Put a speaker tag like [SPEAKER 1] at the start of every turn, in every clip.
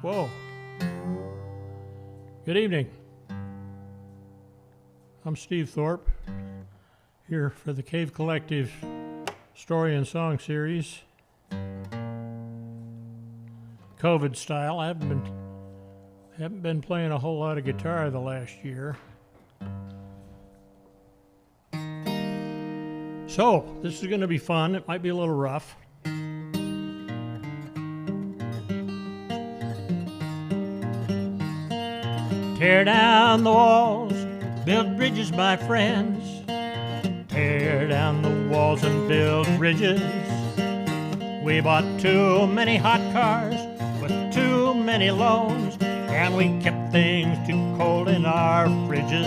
[SPEAKER 1] Whoa. Good evening. I'm Steve Thorpe, here for the Cave Collective Story and Song Series. COVID style. I haven't been playing a whole lot of guitar the last year. So, this is going to be fun. It might be a little rough. Tear down the walls, build bridges, my friends. Tear down the walls and build bridges. We bought too many hot cars with too many loans, and we kept things too cold in our fridges.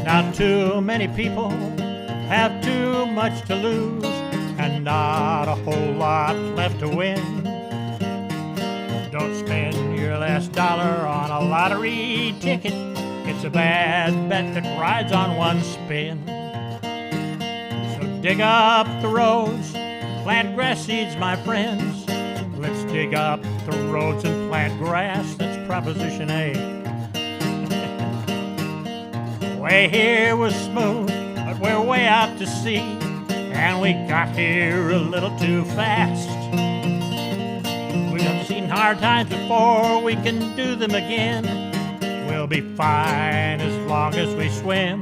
[SPEAKER 1] Now too many people have too much to lose, and not a whole lot left to win. Don't spend your last dollar on a lottery ticket. It's a bad bet that rides on one spin. So dig up the roads, plant grass seeds, my friends. Let's dig up the roads and plant grass. That's Proposition A. Way here was smooth, but we're way out to sea, and we got here a little too fast. We've seen hard times before, we can do them again. We'll be fine as long as we swim.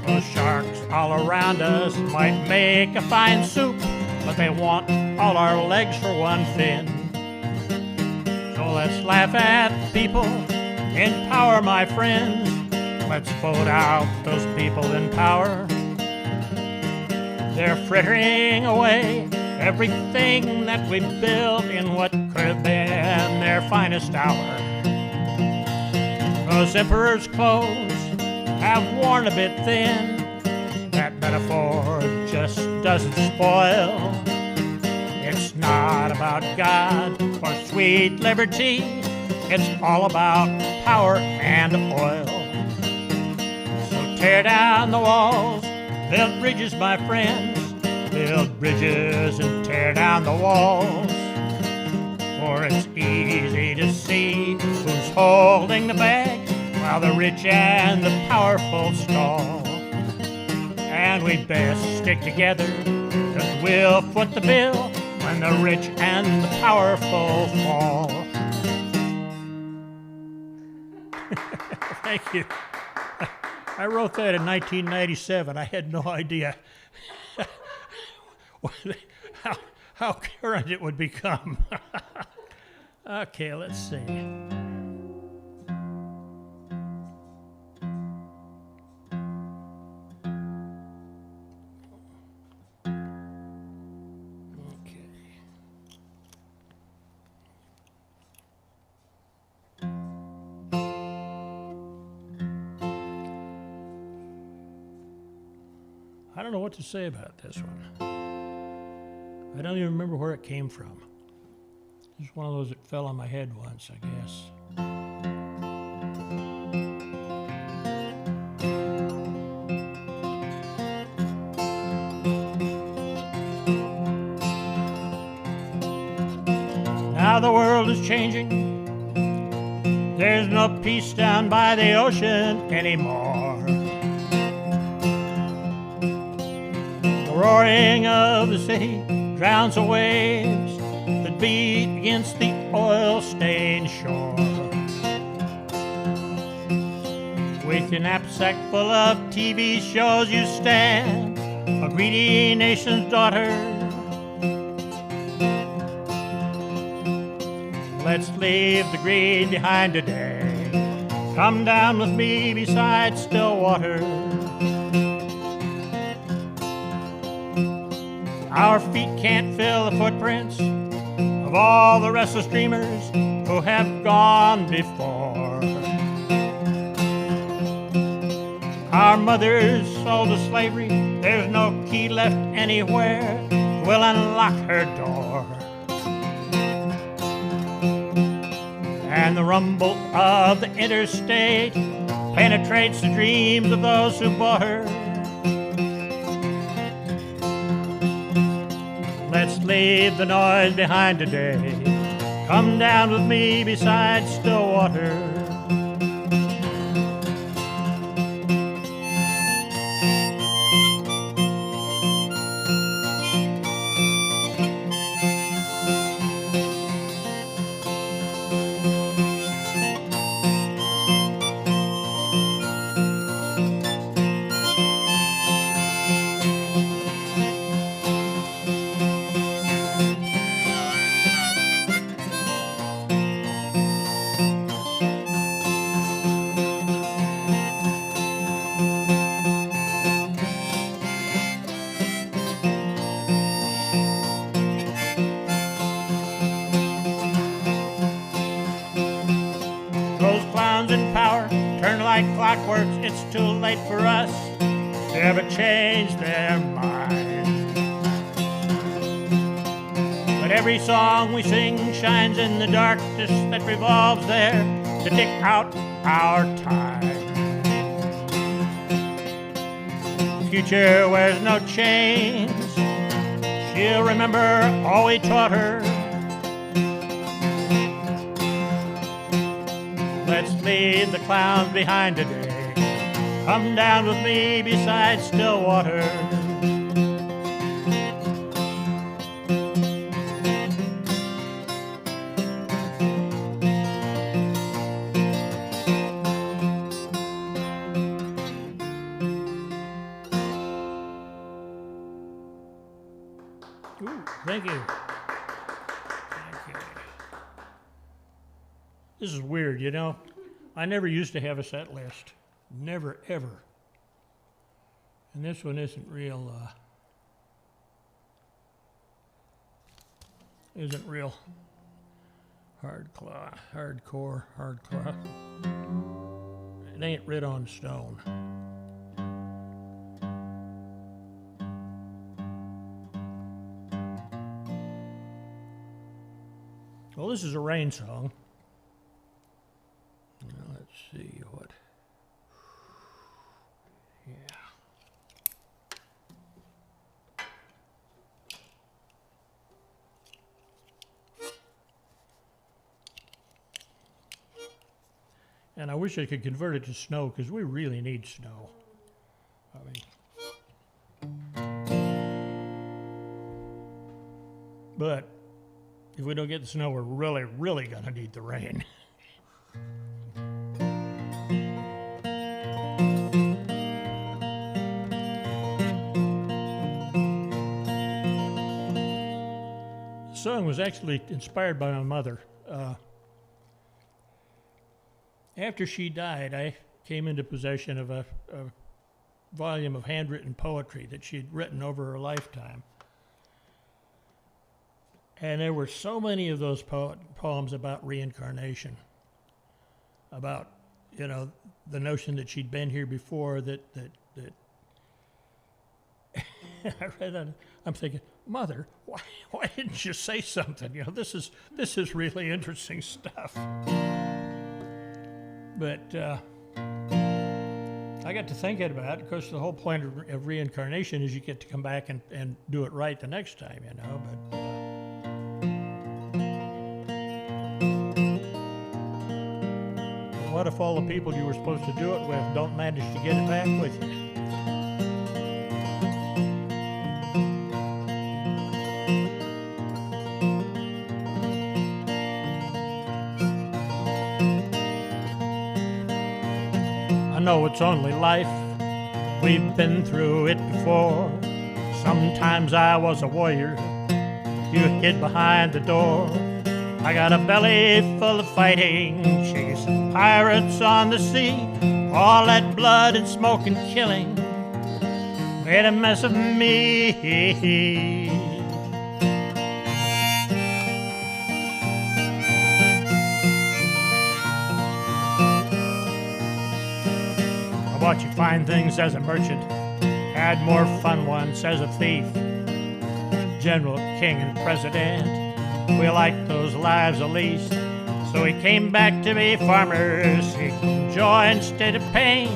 [SPEAKER 1] Those sharks all around us might make a fine soup, but they want all our legs for one fin. So let's laugh at people in power, my friends. Let's vote out those people in power. They're frittering away everything that we built in what could have been their finest hour. Those emperor's clothes have worn a bit thin. That metaphor just doesn't spoil. It's not about God or sweet liberty. It's all about power and oil. So tear down the walls, build bridges, my friends. Build bridges and tear down the walls. For it's easy to see who's holding the bag while the rich and the powerful stall. And we best stick together, 'cause we'll foot the bill when the rich and the powerful fall. Thank you. I wrote that in 1997. I had no idea how current it would become. Okay, let's see. I don't know what to say about this one. I don't even remember where it came from. It's one of those that fell on my head once, I guess. Now the world is changing. There's no peace down by the ocean anymore. The roaring of the city drowns the waves that beat against the oil-stained shore. With your knapsack full of TV shows you stand, a greedy nation's daughter. Let's leave the greed behind today. Come down with me beside Stillwater. Our feet can't fill the footprints of all the restless dreamers who have gone before. Our mothers sold to slavery, there's no key left anywhere will unlock her door. And the rumble of the interstate penetrates the dreams of those who bought her. Let's leave the noise behind today. Come down with me beside Stillwater. Those clowns in power turn like clockworks. It's too late for us to ever change their mind. But every song we sing shines in the darkness that revolves there to tick out our time. The future wears no chains. She'll remember all we taught her. Let's leave the clowns behind today. Come down with me beside Stillwater. Ooh, thank you. This is weird, you know. I never used to have a set list. Never, ever. And this one isn't real, hardcore. It ain't writ on stone. Well, this is a rain song. Now, let's see what. Yeah. And I wish I could convert it to snow, because we really need snow. I mean, but if we don't get the snow, we're really, really going to need the rain. The song was actually inspired by my mother. After she died, I came into possession of a volume of handwritten poetry that she had written over her lifetime. And there were so many of those poems about reincarnation, about, you know, the notion that she'd been here before, that I read that, I'm thinking, Mother, why didn't you say something? You know, this is really interesting stuff. But I got to thinking about it. Of course, the whole point of reincarnation is you get to come back and do it right the next time, you know. But what if all the people you were supposed to do it with don't manage to get it back with you? I know it's only life, we've been through it before. Sometimes I was a warrior, you hid behind the door. I got a belly full of fighting, chasing pirates on the sea. All that blood and smoke and killing made a mess of me. I bought you fine things as a merchant, had more fun once as a thief. General, king, and president, we liked those lives the least, so we came back to be farmers, seeking joy instead of pain.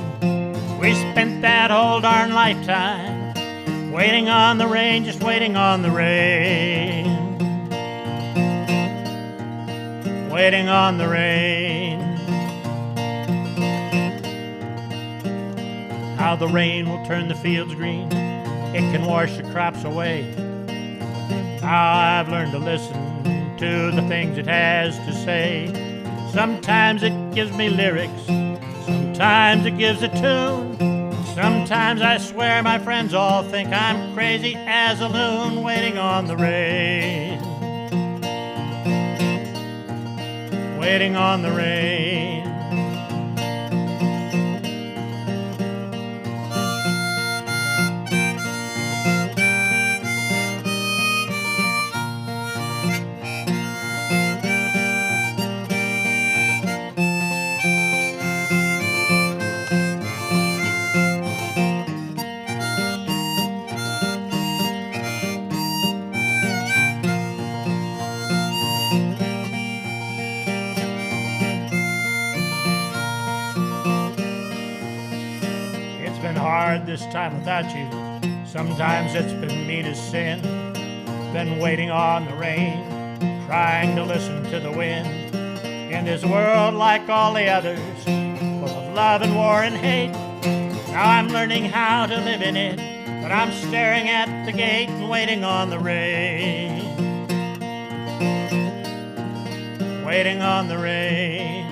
[SPEAKER 1] We spent that whole darn lifetime waiting on the rain, just waiting on the rain. waiting on the rain. How the rain will turn the fields green, it can wash the crops away. How I've learned to listen to the things it has to say. Sometimes it gives me lyrics, sometimes it gives a tune. Sometimes I swear my friends all think I'm crazy as a loon, waiting on the rain. Waiting on the rain. Hard this time without you. Sometimes it's been mean as sin. Been waiting on the rain, trying to listen to the wind. In this world like all the others, full of love and war and hate. Now I'm learning how to live in it, but I'm staring at the gate and waiting on the rain. Waiting on the rain.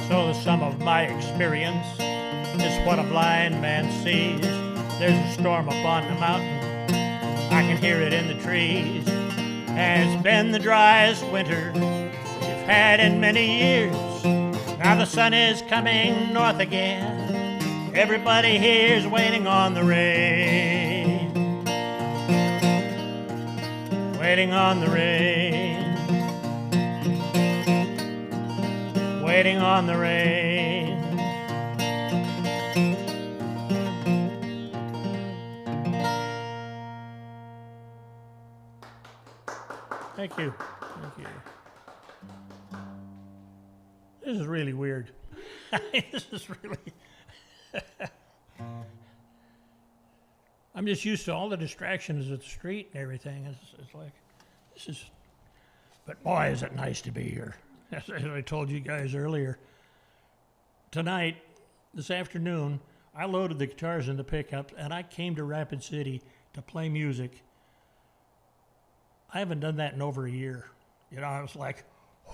[SPEAKER 1] So the sum of my experience is what a blind man sees. There's a storm up on the mountain, I can hear it in the trees. And it's been the driest winter we've had in many years. Now the sun is coming north again. Everybody here's waiting on the rain. Waiting on the rain. Waiting on the rain. Thank you. Thank you. This is really weird. This is really... I'm just used to all the distractions of the street and everything. It's like, this is... But boy, is it nice to be here. As I told you guys earlier, tonight, this afternoon, I loaded the guitars in the pickup and I came to Rapid City to play music. I haven't done that in over a year. You know, I was like,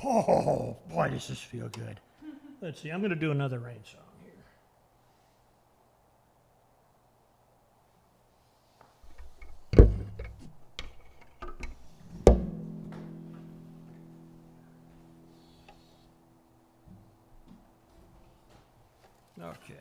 [SPEAKER 1] oh, boy, does this feel good. Let's see, I'm going to do another rain song here. Okay.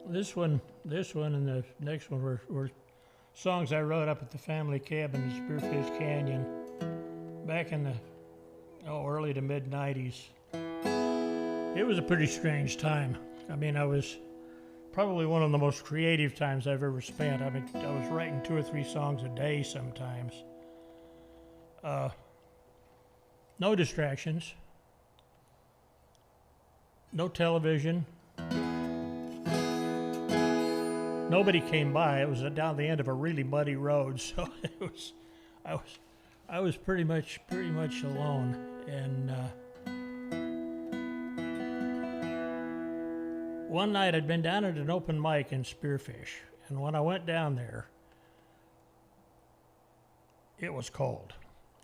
[SPEAKER 1] This one, and the next one were songs I wrote up at the family cabin in Spearfish Canyon back in the early to mid '90s. It was a pretty strange time. I mean, I was probably one of the most creative times I've ever spent. I mean, I was writing 2 or 3 songs a day sometimes. No distractions, no television. Nobody came by. It was down the end of a really muddy road, so I was pretty much alone. And one night I'd been down at an open mic in Spearfish, and when I went down there, it was cold,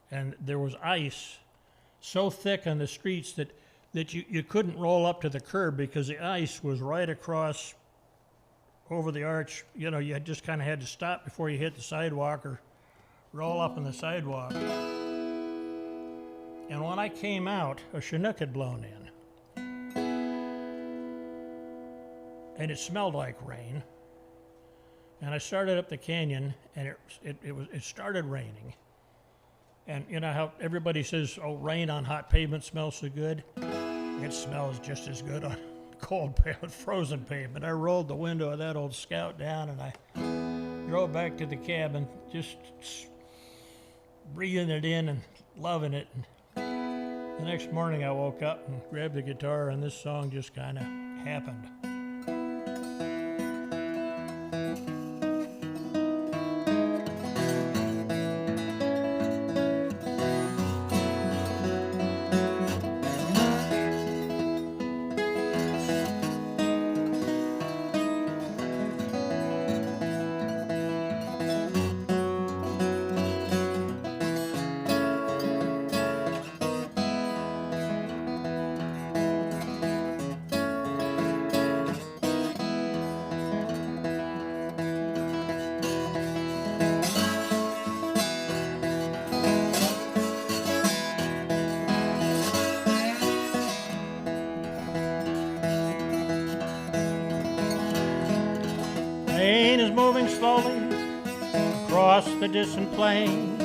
[SPEAKER 1] and there was ice so thick on the streets that you couldn't roll up to the curb because the ice was right across over the arch. You know, you just kind of had to stop before you hit the sidewalk or roll up on the sidewalk. And when I came out, a Chinook had blown in. And it smelled like rain. And I started up the canyon, and it started raining. And you know how everybody says, oh, rain on hot pavement smells so good? It smells just as good on cold pavement, frozen pavement. I rolled the window of that old Scout down, and I drove back to the cabin, just breathing it in and loving it. The next morning I woke up and grabbed the guitar, and this song just kind of happened. Train is moving slowly across the distant plain.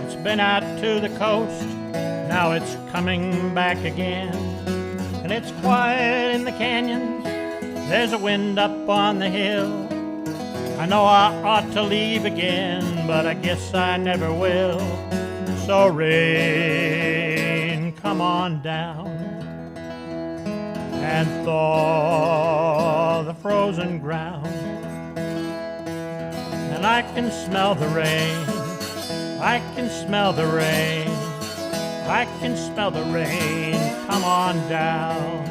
[SPEAKER 1] It's been out to the coast, now it's coming back again. And it's quiet in the canyons, there's a wind up on the hill. I know I ought to leave again, but I guess I never will. So rain, come on down and thaw the frozen ground. And I can smell the rain, I can smell the rain, I can smell the rain, come on down.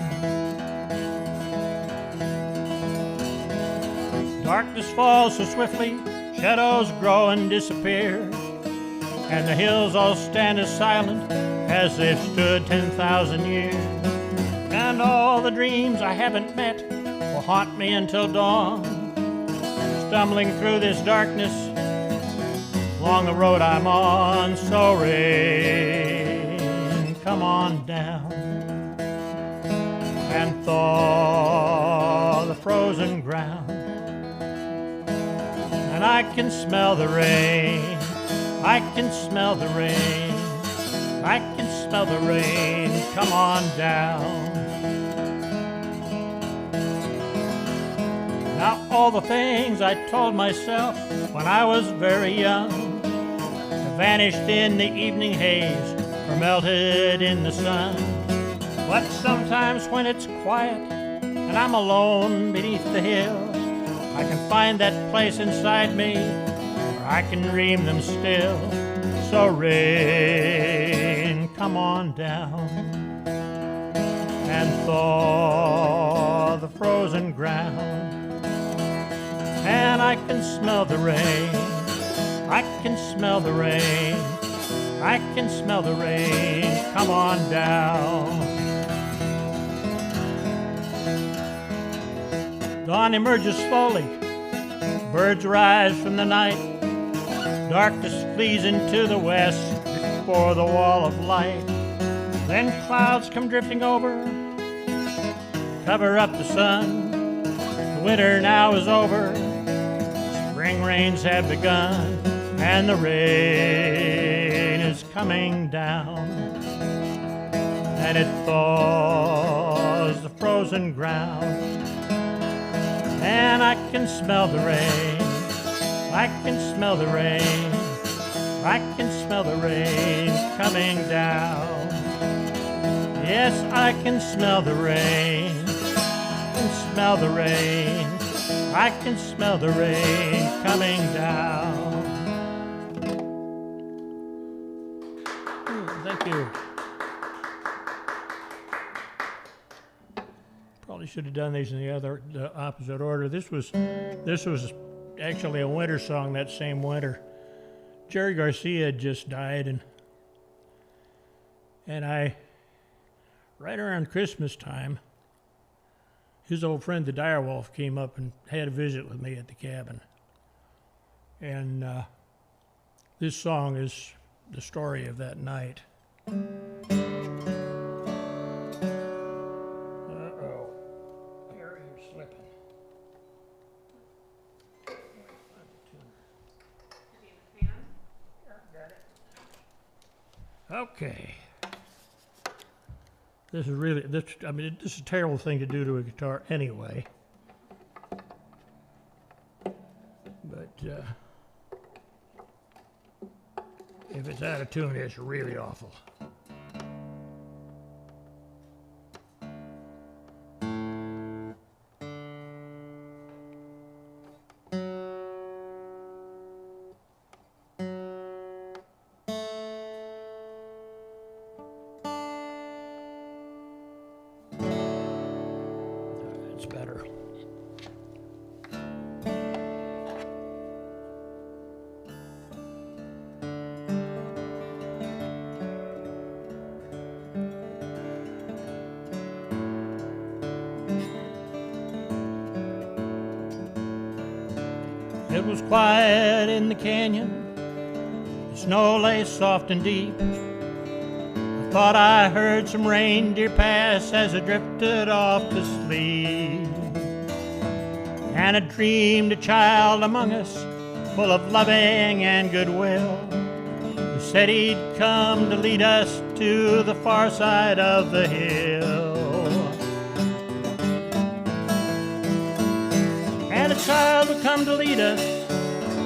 [SPEAKER 1] Darkness falls so swiftly, shadows grow and disappear, and the hills all stand as silent as they've stood 10,000 years. And all the dreams I haven't met will haunt me until dawn. Stumbling through this darkness, along the road I'm on. So rain, come on down and thaw the frozen ground. And I can smell the rain, I can smell the rain, I can smell the rain, come on down. Now all the things I told myself when I was very young have vanished in the evening haze or melted in the sun. But sometimes when it's quiet and I'm alone beneath the hill, I can find that place inside me where I can dream them still. So rain, come on down and thaw the frozen ground. And I can smell the rain, I can smell the rain, I can smell the rain, come on down. Dawn emerges slowly, birds rise from the night, darkness flees into the west before the wall of light. Then clouds come drifting over, cover up the sun. The winter now is over, spring rains have begun, and the rain is coming down, and it thaws the frozen ground. And I can smell the rain, I can smell the rain, I can smell the rain coming down. Yes, I can smell the rain, I can smell the rain, I can smell the rain coming down. Thank you. Probably should have done these in the opposite order. This was actually a winter song that same winter. Jerry Garcia had just died, and I, right around Christmas time, his old friend the direwolf came up and had a visit with me at the cabin. And this song is the story of that night. Uh-oh. Here you're slipping. Okay. This is really, this is a terrible thing to do to a guitar anyway. But if it's out of tune, it's really awful. It was quiet in the canyon, the snow lay soft and deep. I thought I heard some reindeer pass as I drifted off to sleep. And I dreamed a child among us, full of loving and goodwill, who said he'd come to lead us to the far side of the hill. And a child would come to lead us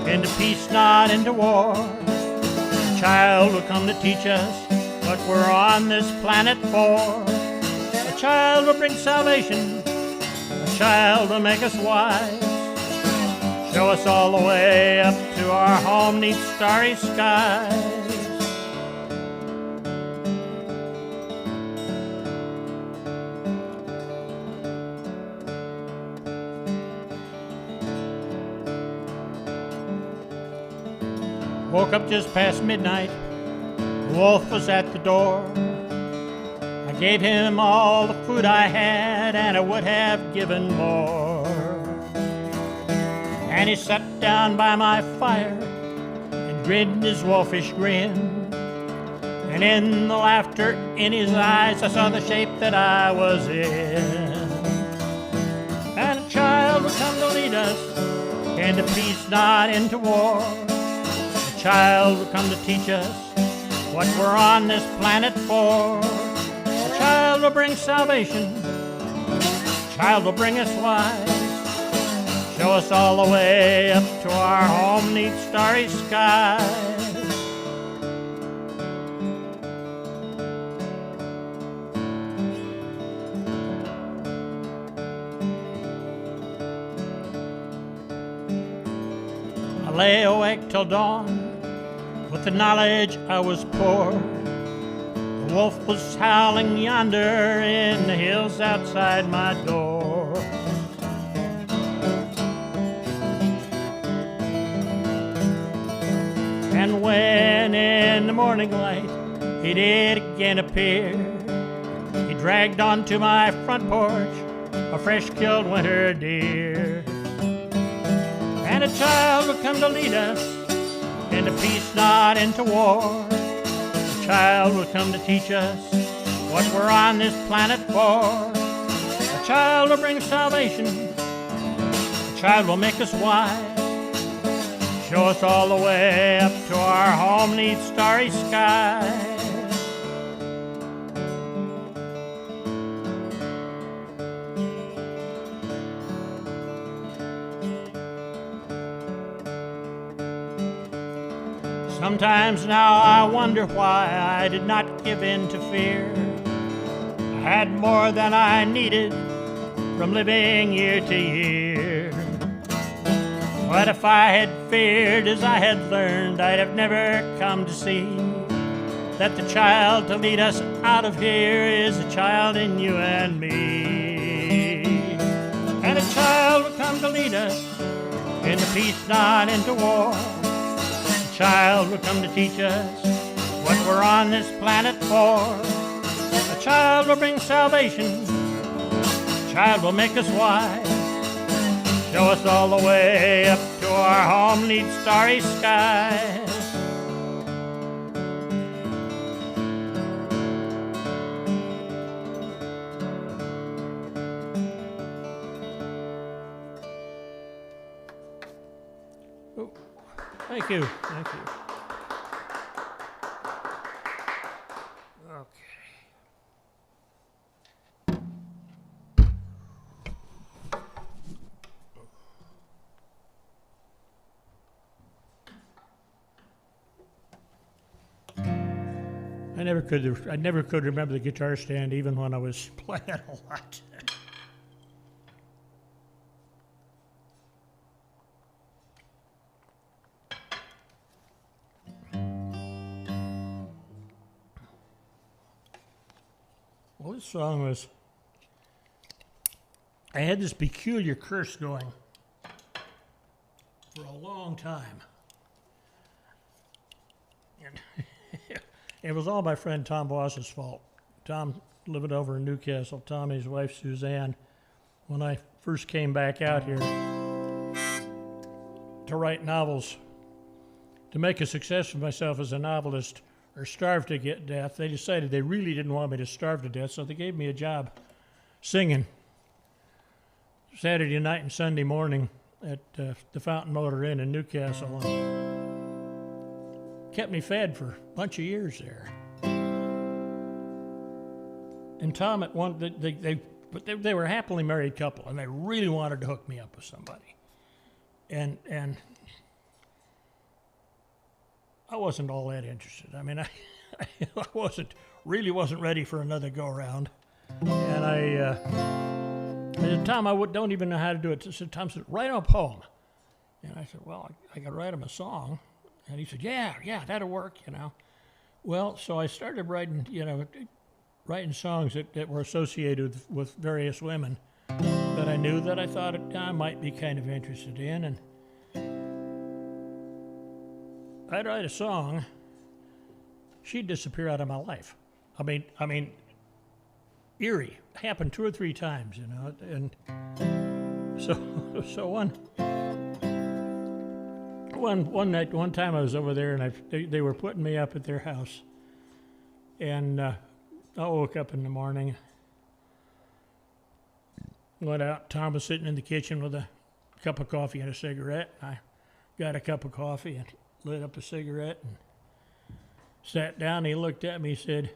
[SPEAKER 1] into peace, not into war. A child would come to teach us what we're on this planet for. A child will bring salvation. A child will make us wise. Show us all the way up to our home 'neath starry skies. Woke up just past midnight. The wolf was at the door. I gave him all the food I had, and I would have given more. And he sat down by my fire and grinned his wolfish grin. And in the laughter in his eyes, I saw the shape that I was in. And a child would come to lead us into peace, not into war. A child would come to teach us what we're on this planet for. A child will bring salvation. A child will bring us wise. Show us all the way up to our home 'neath starry skies. I lay awake till dawn with the knowledge I was poor. The wolf was howling yonder in the hills outside my door. And when in the morning light he did again appear, he dragged onto my front porch a fresh killed winter deer. And a child would come to lead us into peace, not into war. A child will come to teach us what we're on this planet for. A child will bring salvation. A child will make us wise. Show us all the way up to our home 'neath starry skies. Sometimes now I wonder why I did not give in to fear. I had more than I needed from living year to year. But if I had feared as I had learned, I'd have never come to see that the child to lead us out of here is a child in you and me. And a child will come to lead us into peace, not into war. A child will come to teach us what we're on this planet for. A child will bring salvation. A child will make us wise. Show us all the way up to our home 'neath starry skies. Oh, thank you, thank you. Okay. I never could remember the guitar stand even when I was playing a lot. Well, this song was, I had this peculiar curse going for a long time. And it was all my friend Tom Boss's fault. Tom lived over in Newcastle. Tom and his wife Suzanne, when I first came back out here, to write novels, to make a success of myself as a novelist, or starve to get death. They decided they really didn't want me to starve to death, so they gave me a job singing Saturday night and Sunday morning at the Fountain Motor Inn in Newcastle. And kept me fed for a bunch of years there. And Tom, at one, they were a happily married couple, and they really wanted to hook me up with somebody. And I wasn't all that interested. I mean, I really wasn't ready for another go-around. And I said, Tom, don't even know how to do it. So Tom said, write him a poem. And I said, well, I could write him a song. And he said, yeah, that'll work, you know. Well, so I started writing songs that were associated with various women that I knew that I thought I might be kind of interested in. And I'd write a song, she'd disappear out of my life. I mean, eerie. Happened 2 or 3 times, you know. And so one night, one time I was over there, and they were putting me up at their house, and I woke up in the morning, went out. Tom was sitting in the kitchen with a cup of coffee and a cigarette. I got a cup of coffee and lit up a cigarette and sat down. He looked at me, he said,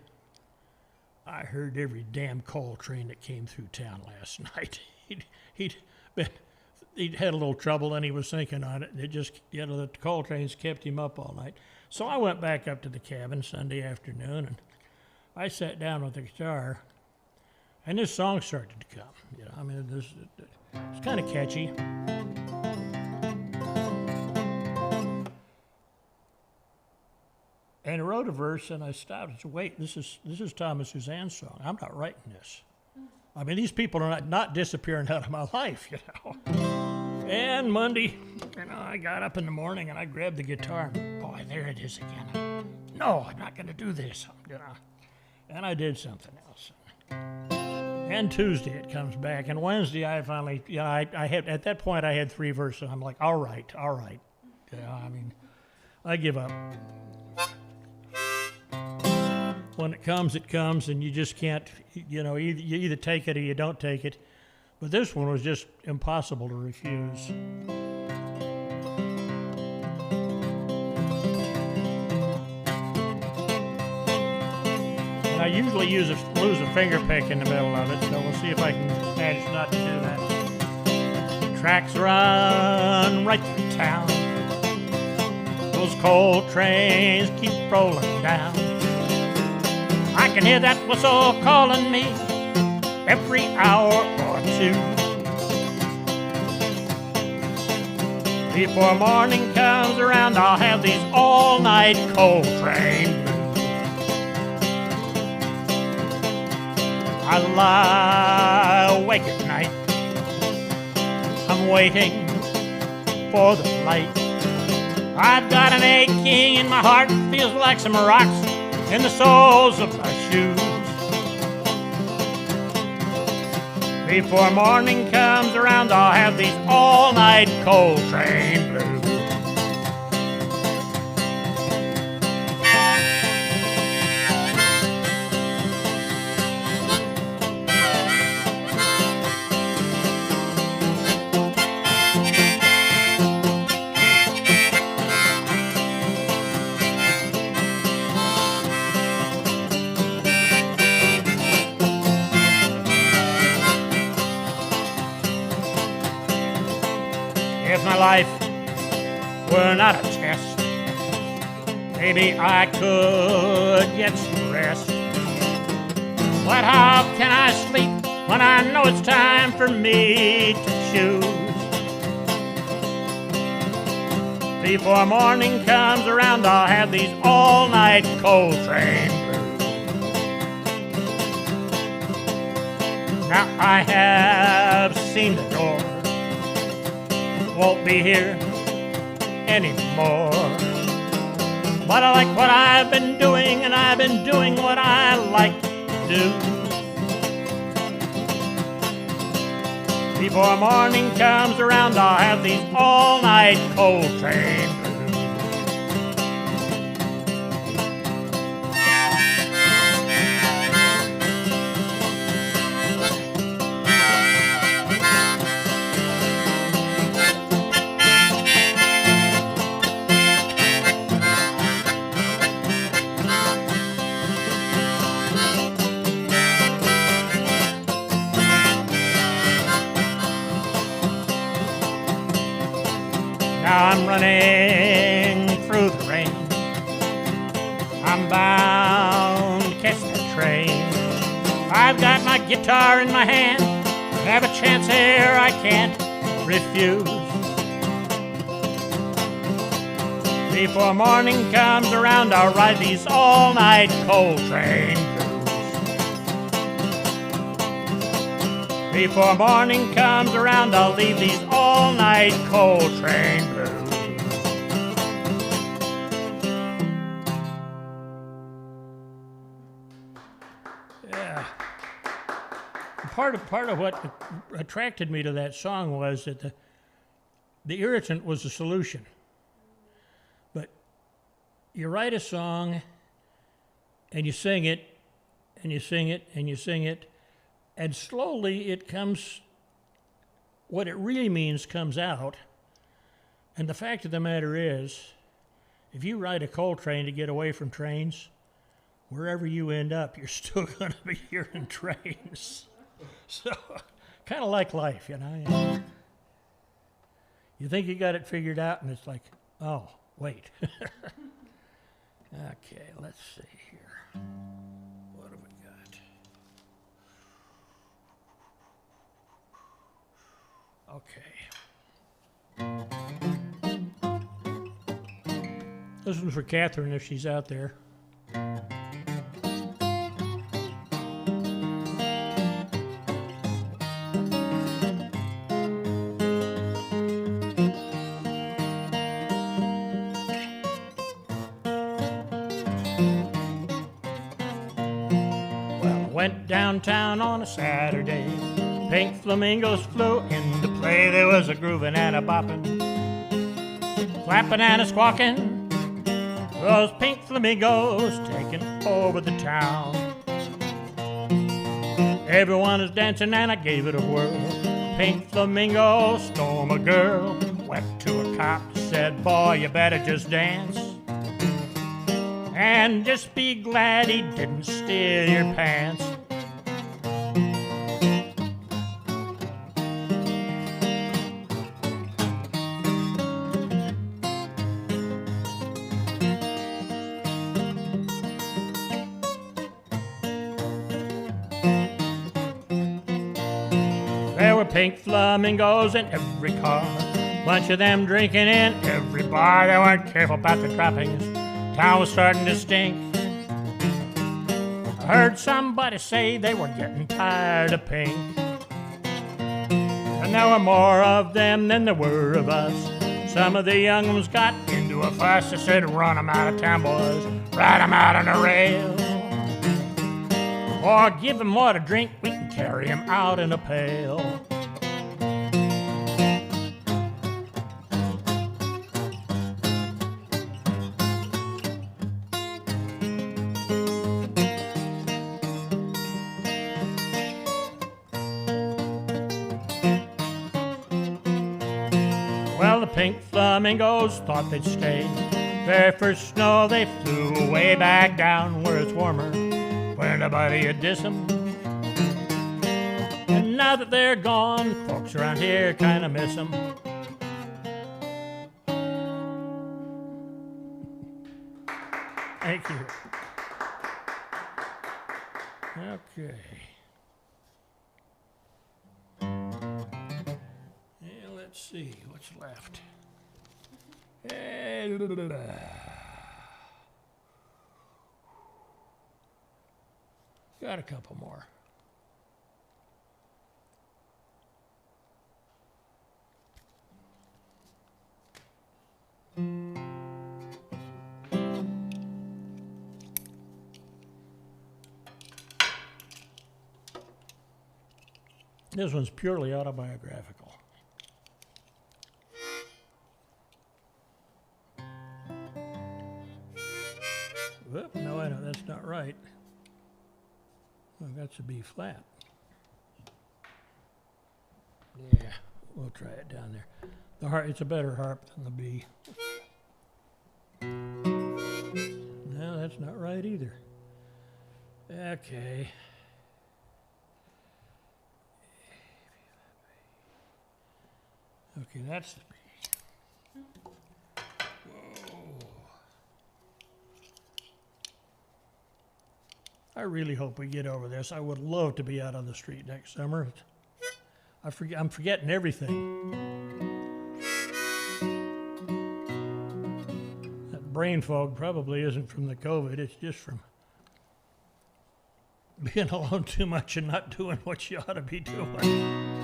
[SPEAKER 1] I heard every damn coal train that came through town last night. He'd had a little trouble, and he was thinking on it. It just, the coal trains kept him up all night. So I went back up to the cabin Sunday afternoon, and I sat down with the guitar, and this song started to come. I mean, it's kind of catchy. And I wrote a verse, and I stopped and said, wait, this is Thomas Suzanne's song. I'm not writing this. I mean, these people are not disappearing out of my life, you know. And Monday, I got up in the morning, and I grabbed the guitar. Boy, there it is again. No, I'm not going to do this, And I did something else. And Tuesday it comes back, and Wednesday I finally, I had, at that point I had 3 verses. I'm like, all right. I mean, I give up. When it comes, and you just can't, you either take it or you don't take it. But this one was just impossible to refuse. And I usually lose a finger pick in the middle of it, so we'll see if I can manage not to do that. Tracks run right through town. Those coal trains keep rolling down. I can hear that whistle calling me every hour or 2. Before morning comes around, I'll have these all-night coal train blues. I lie awake at night. I'm waiting for the light. I've got an aching in my heart, feels like some rocks in the soles of my shoes. Before morning comes around, I'll have these all-night coal train blues. If my life were not a test, maybe I could get some rest. But how can I sleep when I know it's time for me to choose? Before morning comes around, I'll have these all-night coal train blues. Now I have seen the door, won't be here anymore. But I like what I've been doing, and I've been doing what I like to do. Before morning comes around, I'll have these all-night Coltrane blues. Now I'm running through the rain. I'm bound to catch the train. I've got my guitar in my hand. Have a chance here I can't refuse. Before morning comes around, I'll ride these all-night Coltrane blues. Before morning comes around, I'll leave these all-night Coltrane blues. Yeah. Part of what attracted me to that song was that the irritant was the solution. But you write a song and you sing it and you sing it and you sing it, and slowly it comes, what it really means comes out. And the fact of the matter is, if you ride a Coltrane to get away from trains, wherever you end up, you're still going to be hearing trains. So, kind of like life, you know. You think you got it figured out, and it's like, oh, wait. Okay, let's see here. What have we got? Okay. This one's for Catherine if she's out there. Went downtown on a Saturday. Pink flamingos flew into play. There was a grooving and a bopping, clapping and a squawking. Those pink flamingos taking over the town. Everyone was dancing and I gave it a whirl. Pink flamingo stole my girl. Went to a cop, said, boy, you better just dance. And just be glad he didn't steal your pants. There were pink flamingos in every car, bunch of them drinking in every bar. They weren't careful about the droppings. Town was starting to stink. I heard somebody say they were getting tired of pink. And there were more of them than there were of us. Some of the young ones got into a fuss. They said, run 'em out of town, boys. Ride 'em out on the rail. Or give 'em more to drink. We can carry 'em out in a pail. Well, the pink flamingos thought they'd stay. Their first snow they flew way back down where it's warmer, where nobody would diss 'em. And now that they're gone, folks around here kind of miss 'em. Thank you. Okay. Let's see what's left. Got a couple more. This one's purely autobiographical. Whoop, no, I know that's not right. Well, that's a B flat. Yeah, we'll try it down there. The harp, it's a better harp than the B. No, that's not right either. Okay. Okay, that's the B. Whoa. I really hope we get over this. I would love to be out on the street next summer. I'm forgetting everything. That brain fog probably isn't from the COVID. It's just from being alone too much and not doing what you ought to be doing.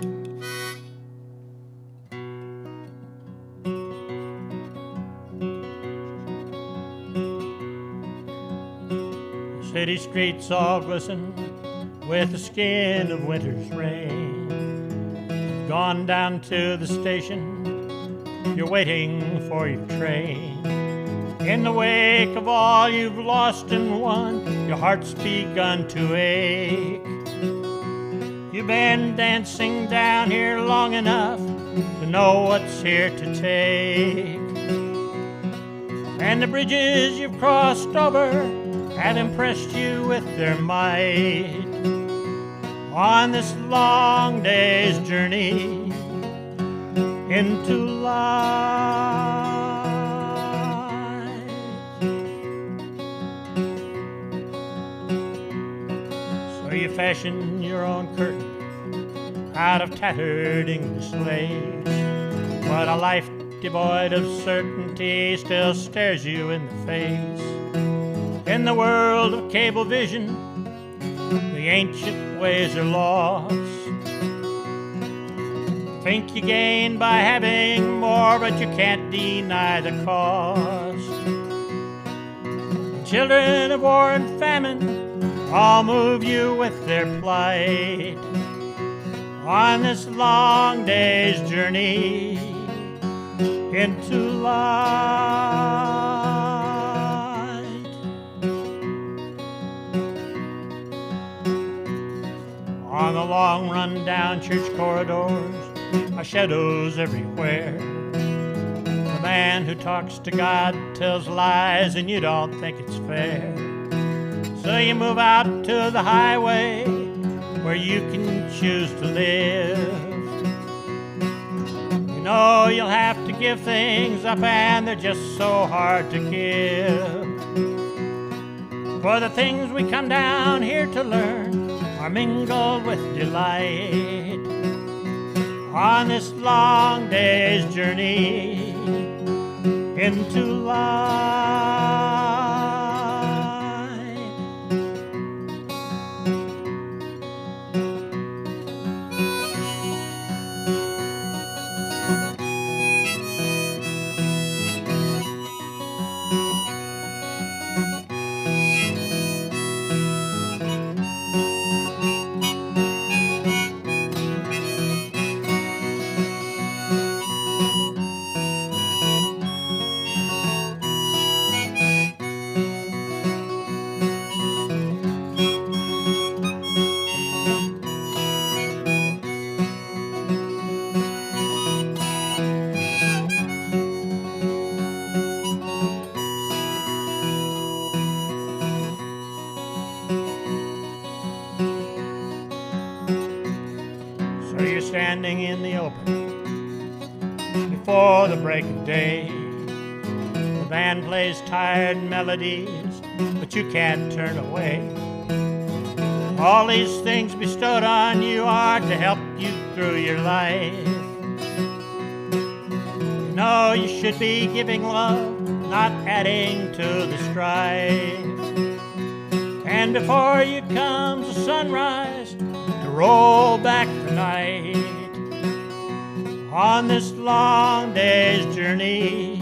[SPEAKER 1] The city streets all glisten with the skin of winter's rain. Gone down to the station, you're waiting for your train. In the wake of all you've lost and won, your heart's begun to ache. You've been dancing down here long enough to know what's here to take. And the bridges you've crossed over have impressed you with their might. On this long day's journey into life. So you fashion your own curtain out of tattered English lace. But a life devoid of certainty still stares you in the face. In the world of cable vision, the ancient ways are lost. Think you gain by having more, but you can't deny the cost. Children of war and famine all move you with their plight. On this long day's journey into life. On the long run down church corridors are shadows everywhere. The man who talks to God tells lies and you don't think it's fair. So you move out to the highway where you can choose to live. You know you'll have to give things up and they're just so hard to give. For the things we come down here to learn are mingled with delight. On this long day's journey into life. Standing in the open before the break of day. The band plays tired melodies, but you can't turn away. All these things bestowed on you are to help you through your life. You know you should be giving love, not adding to the strife. And before you comes the sunrise to roll back the night. On this long day's journey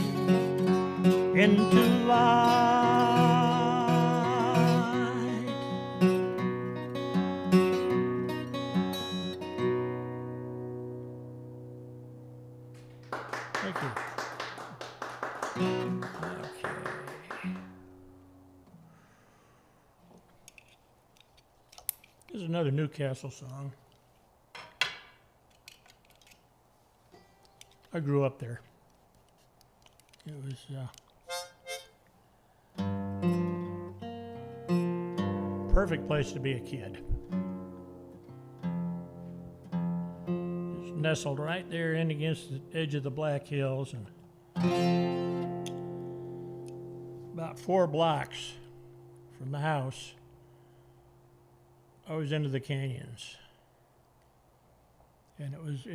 [SPEAKER 1] into light. This is another Newcastle song. I grew up there. It was perfect place to be a kid. It's nestled right there in against the edge of the Black Hills, and about 4 blocks from the house, I was into the canyons. And it was,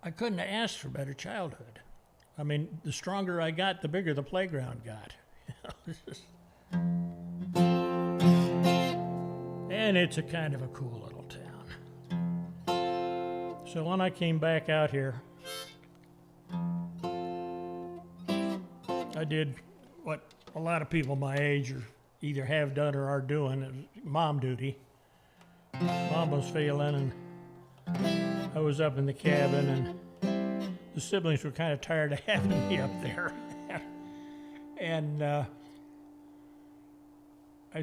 [SPEAKER 1] I couldn't have asked for better childhood. I mean, the stronger I got, the bigger the playground got. And it's a kind of a cool little town. So when I came back out here, I did what a lot of people my age either have done or are doing. It was mom duty. Mom was failing, and I was up in the cabin, and the siblings were kind of tired of having me up there. And I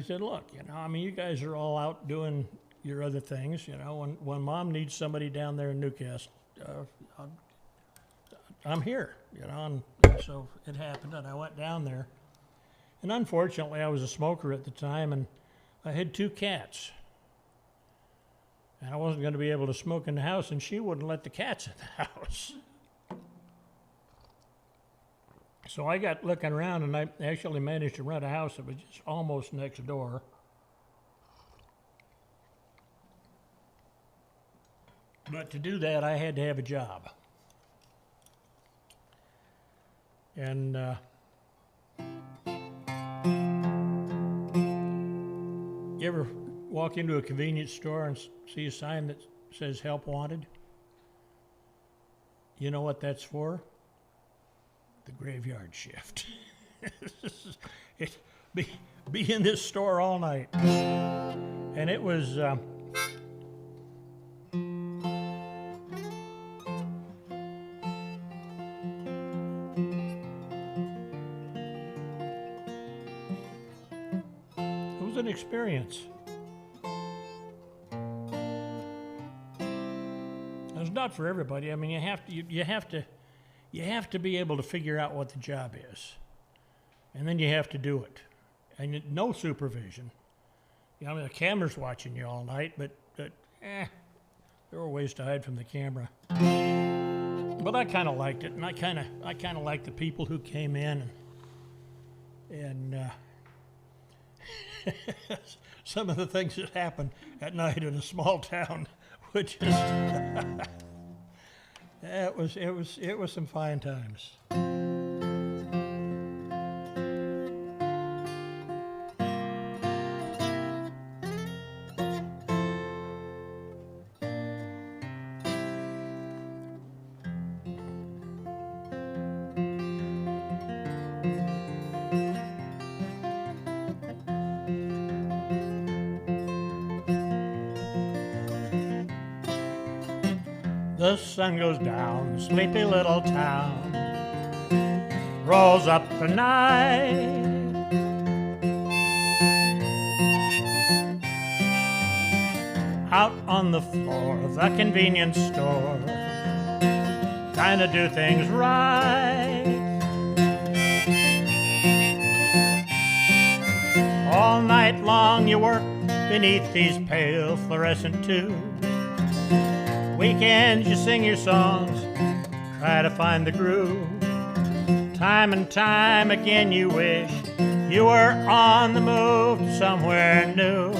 [SPEAKER 1] said, look, I mean, you guys are all out doing your other things. When Mom needs somebody down there in Newcastle, I'm here, and so it happened, and I went down there. And unfortunately, I was a smoker at the time, and I had 2 cats. And I wasn't going to be able to smoke in the house, and she wouldn't let the cats in the house. So I got looking around, and I actually managed to rent a house that was just almost next door. But to do that, I had to have a job. And you ever walk into a convenience store and see a sign that says help wanted? You know what that's for? The graveyard shift. Be in this store all night. And it was an experience. It's not for everybody. I mean, you have to be able to figure out what the job is, and then you have to do it, and no supervision. The camera's watching you all night, but there were ways to hide from the camera. But I kind of liked it, and I kind of liked the people who came in, and some of the things that happen at night in a small town, which is it was some fine times. The sun goes down, sleepy little town rolls up the night. Out on the floor of the convenience store, trying to do things right. All night long you work beneath these pale fluorescent tubes. Weekends you sing your songs, try to find the groove. Time and time again you wish you were on the move to somewhere new.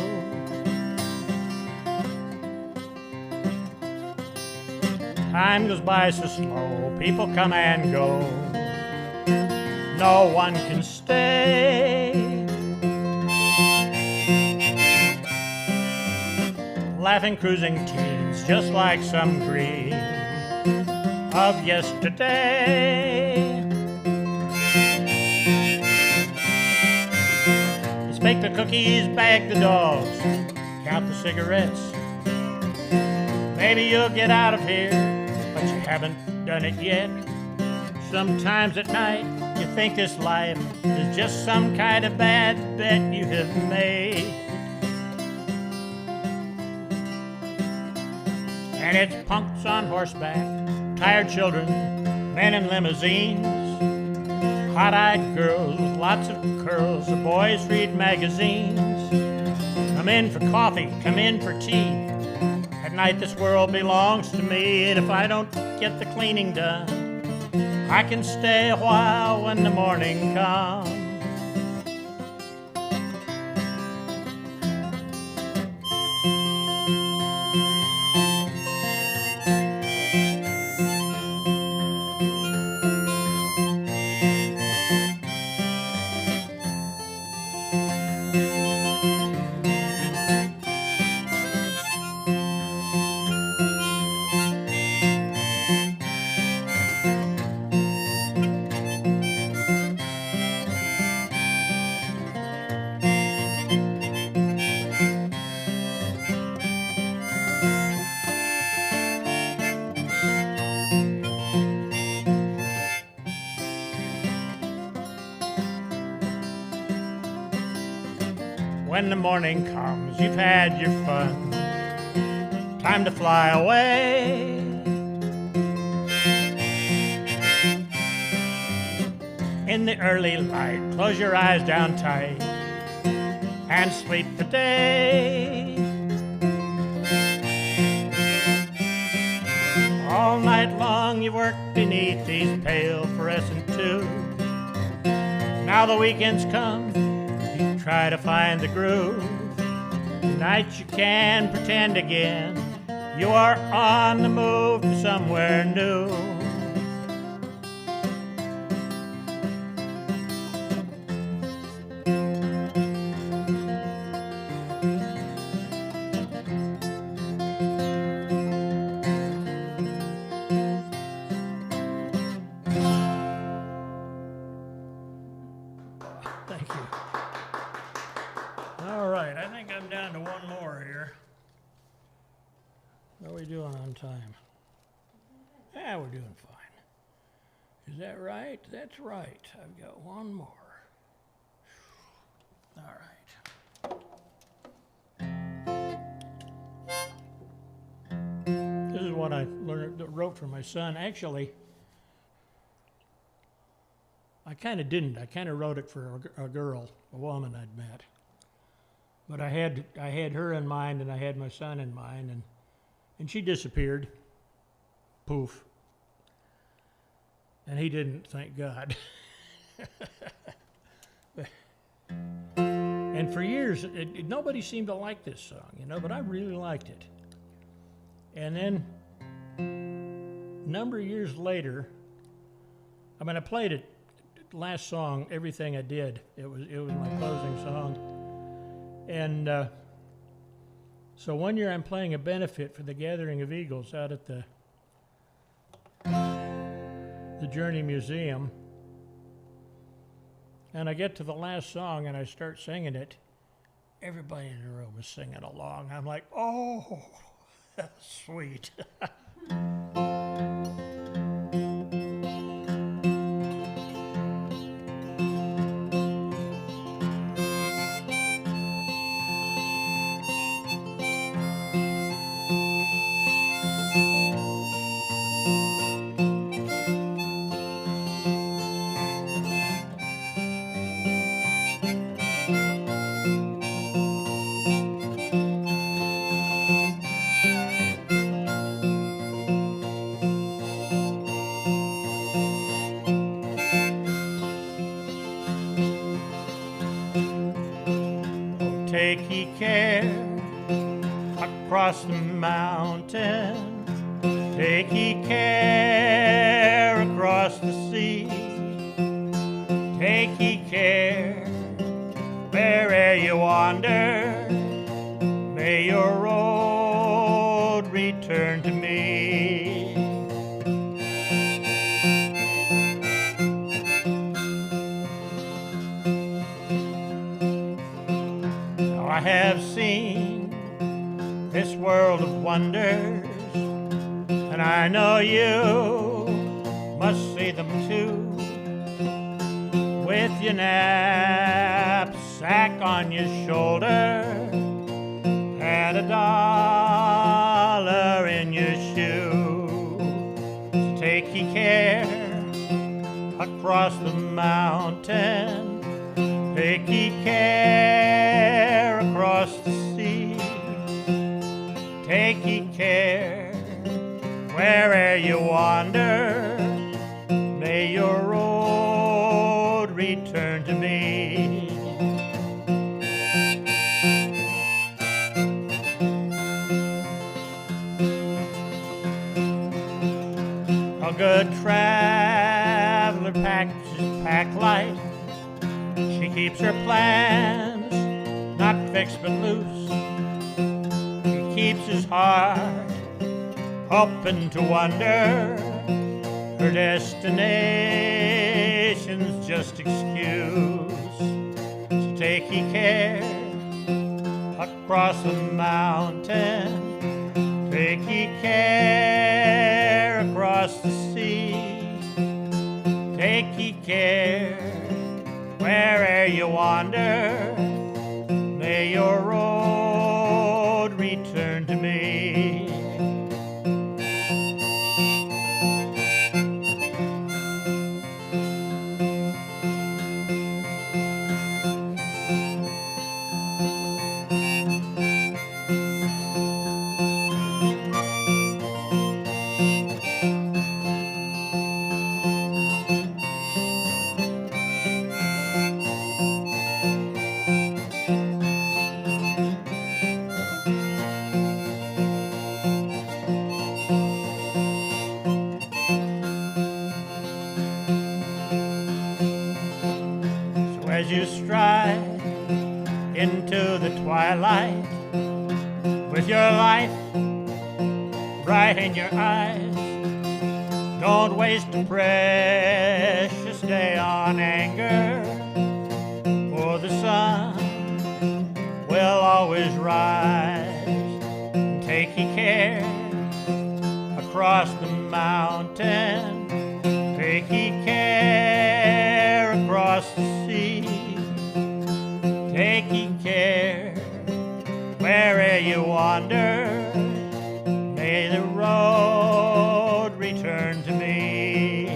[SPEAKER 1] Time goes by so slow, people come and go. No one can stay. Laughing, cruising teens, just like some dream of yesterday. Let's bake the cookies, bag the dogs, count the cigarettes. Maybe you'll get out of here but you haven't done it yet. Sometimes at night you think this life is just some kind of bad bet you have made. And it's punks on horseback, tired children, men in limousines, hot-eyed girls with lots of curls, the boys read magazines. Come in for coffee, come in for tea. At night this world belongs to me, and if I don't get the cleaning done, I can stay a while when the morning comes. When the morning comes, you've had your fun, time to fly away. In the early light, close your eyes down tight and sleep the day. All night long you work beneath these pale fluorescent tubes. Now the weekends come, you try to find the groove. Tonight you can pretend again you are on the move to somewhere new. Thank you. All right, I think I'm down to one more here. How are we doing on time? Yeah, we're doing fine. Is that right? That's right. I've got one more. All right. This is what I wrote for my son. Actually, I kind of didn't. I kind of wrote it for a girl, a woman I'd met. But I had her in mind, and I had my son in mind, and she disappeared. Poof. And he didn't, thank God. And for years, nobody seemed to like this song, you know, but I really liked it. And then, a number of years later, I played it, last song, Everything I Did. It was my closing song. And so one year I'm playing a benefit for the Gathering of Eagles out at the Journey Museum. And I get to the last song and I start singing it. Everybody in the room is singing along. I'm like, oh, that's sweet. Take ye care across the mountain, take ye care across the sea, take ye care where'er you wander, may your road return to me. I have seen this world of wonders, and I know know you must see them too, with your knapsack on your shoulder and $1 in your shoe. So take ye care across the mountain, take ye care across the sea, take ye care where'er you wander, may your road return to me. A good traveler packs his pack light. She keeps her plans not fixed but loose. He keeps his heart open to wonder. Her destination's just excuse. So take ye care across the mountain, take ye care across the sea, take ye care where'er you wander, may your road return to me. As you stride into the twilight, with your life bright in your eyes, don't waste a precious day on anger, for the sun will always rise. And take ye care across the mountain, take ye care across the sea, take ye care where'er you wander, may the road return to me.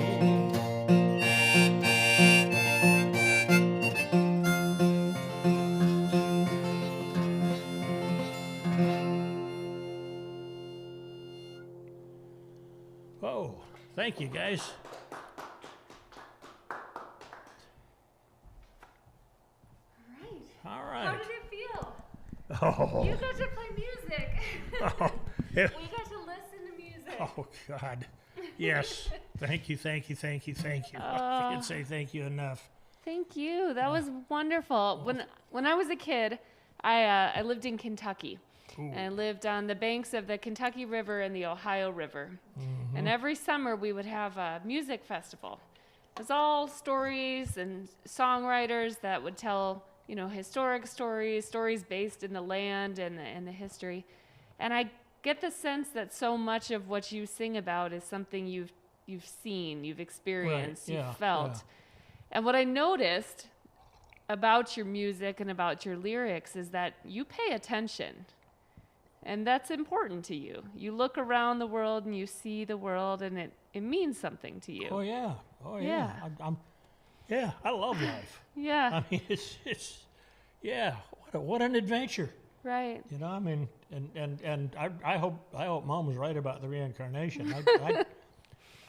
[SPEAKER 1] Oh, thank you guys. All right.
[SPEAKER 2] How did it feel?
[SPEAKER 1] Oh.
[SPEAKER 2] You got to play music.
[SPEAKER 1] Oh.
[SPEAKER 2] We got to listen to music.
[SPEAKER 1] Oh, God. Yes. Thank you. I can't say thank you enough.
[SPEAKER 2] Thank you. That was wonderful. When I was a kid, I lived in Kentucky.
[SPEAKER 1] Ooh.
[SPEAKER 2] And I lived on the banks of the Kentucky River and the Ohio River.
[SPEAKER 1] Mm-hmm.
[SPEAKER 2] And every summer we would have a music festival. It was all stories and songwriters that would tell, historic stories based in the land and the history. And I get the sense that so much of what you sing about is something you've seen, you've experienced,
[SPEAKER 1] Right.
[SPEAKER 2] you've felt.
[SPEAKER 1] Yeah.
[SPEAKER 2] And what I noticed about your music and about your lyrics is that you pay attention. And that's important to you. You look around the world and you see the world, and it means something to you.
[SPEAKER 1] Oh yeah.
[SPEAKER 2] Yeah.
[SPEAKER 1] I love life.
[SPEAKER 2] Yeah.
[SPEAKER 1] I mean, it's what an adventure.
[SPEAKER 2] Right.
[SPEAKER 1] And I hope Mom was right about the reincarnation.